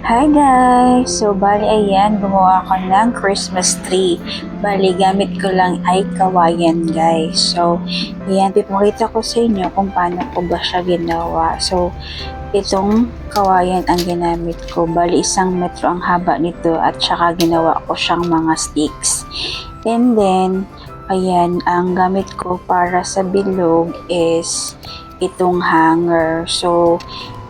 Hi guys! So, bali ayan, gumawa ako ng Christmas tree. Bali, gamit ko lang ay kawayan guys. So, ayan, pipakita ko sa inyo kung paano ko ba siya ginawa. So, itong kawayan ang ginamit ko. Bali, 1 metro ang haba nito at saka ginawa ko siyang mga sticks. And then, ayan, ang gamit ko para sa bilog is itong hanger. So,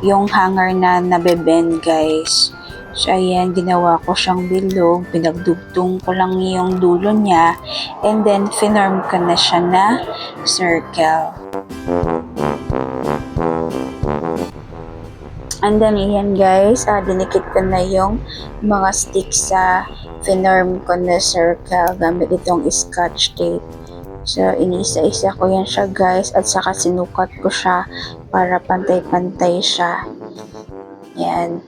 yung hanger na nabebend guys. So, ayan, ginawa ko siyang bilog. Pinagdugtong ko lang yung dulo niya. And then, finorm ko na siya na circle. And then, ayan guys, dinikit ko na yung mga sticks sa finorm ko na circle gamit itong scotch tape. So, inisa-isa ko yan siya guys at saka sinukat ko siya para pantay-pantay siya. Yan.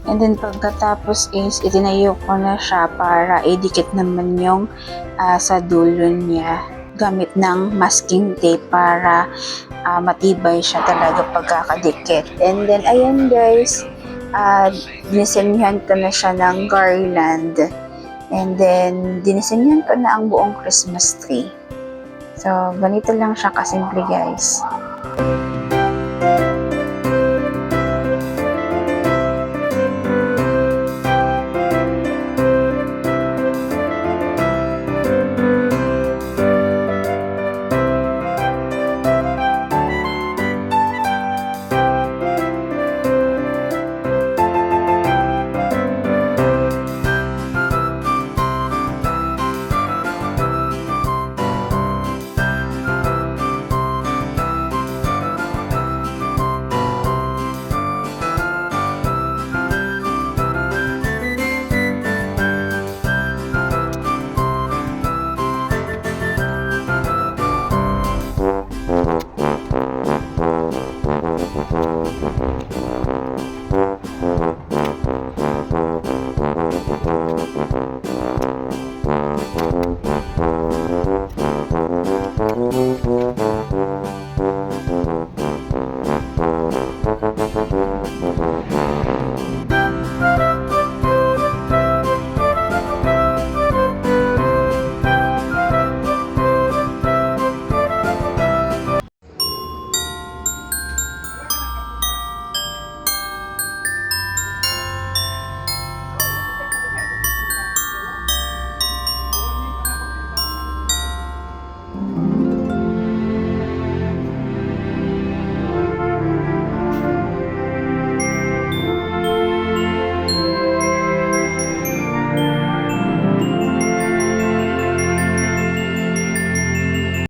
And then pagkatapos is itinayo ko na siya para idikit naman yung sa dulo niya gamit ng masking tape para matibay siya talaga pagkakadikit. And then ayan guys, dinisenyahan ko na siya ng garland. And then dinisenyahan ko na ang buong Christmas tree. So ganito lang siya kasimple guys.